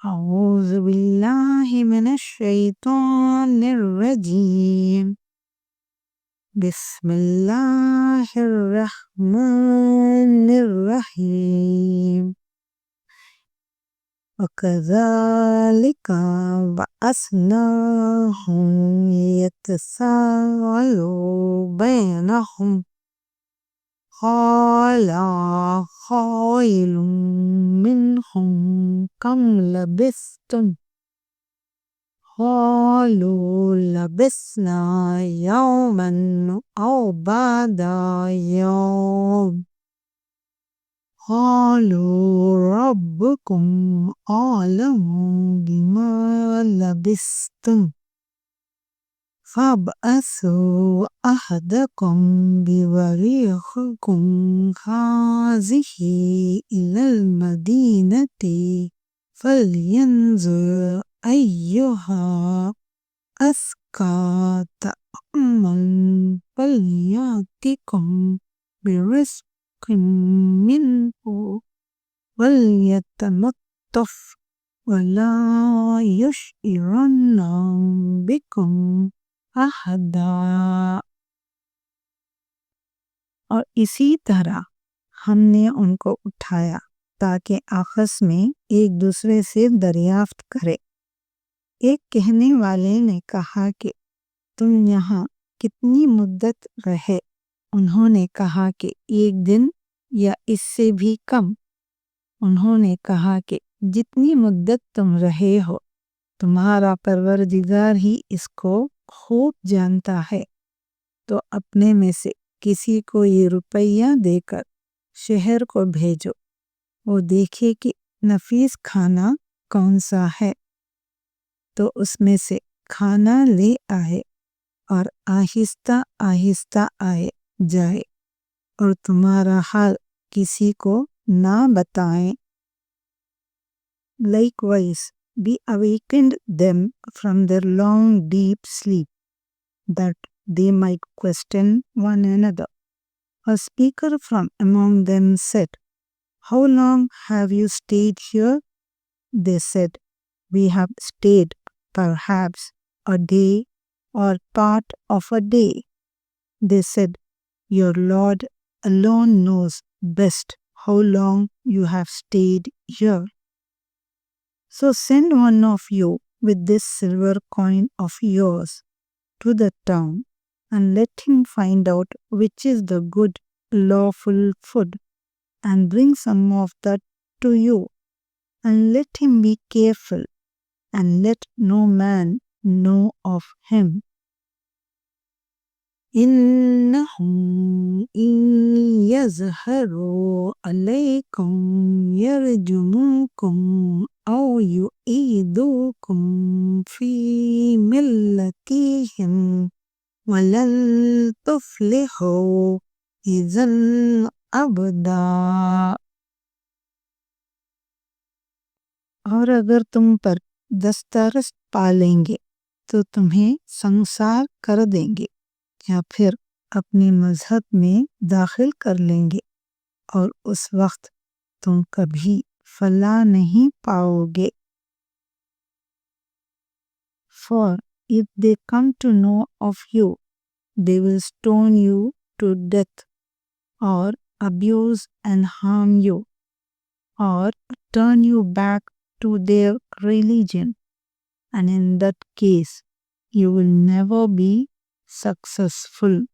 أعوذ بالله من الشيطان الرجيم. بسم الله الرحمن الرحيم. وكذلك بعثناهم يتساءلوا بينهم قال قائل منهم كم لبثتم قالوا لبثنا يوما أو بعد يوم قالوا ربكم أعلم بما لبثتم فابعثوا أحدكم بورقكم هذه إلى المدينة فلينظر أيها أزكى طعاما فليأتكم برزق منه وليتلطف ولا يشعرن بكم أحدا۔ اور اسی طرح ہم نے ان کو اٹھایا تاکہ آپس میں ایک دوسرے سے دریافت کرے۔ ایک کہنے والے نے کہا کہ تم یہاں کتنی مدت رہے؟ انہوں نے کہا کہ ایک دن یا اس سے بھی کم۔ انہوں نے کہا کہ جتنی مدت تم رہے ہو تمہارا پروردگار ہی اس کو خوب جانتا ہے، تو اپنے میں سے کسی کو یہ روپیہ دے کر شہر کو بھیجو، وہ دیکھے کہ نفیس کھانا کون سا ہے تو اس میں سے کھانا لے آئے اور آہستہ آہستہ آئے جائے اور تمہارا حال کسی کو نہ بتائیں۔ Likewise, we awakened them from their long deep sleep, that they might question one another. A speaker from among them said, How long have you stayed here? They said, We have stayed perhaps a day or part of a day. They said, Your Lord alone knows best how long you have stayed here. So send one of you with this silver coin of yours to the town, and let him find out which is the good, lawful food, and bring some of that to you, and let him be careful, and let no man know of him. إنهم إن يظهروا عليكم يرجموكم أو يعيدوكم في ملتهم ولن تفلحوا إذا أبدا۔ اور اگر تم پر دسترس پالیں گے تو تمہیں سنسار کر دیں گے یا پھر اپنے مذہب میں داخل کر لیں گے، اور اس وقت تم کبھی فلاح نہیں پاؤ گے۔ For if they come to know of you, they will stone you to death, or abuse and harm you, or turn you back to their religion, and in that case you will never be successful.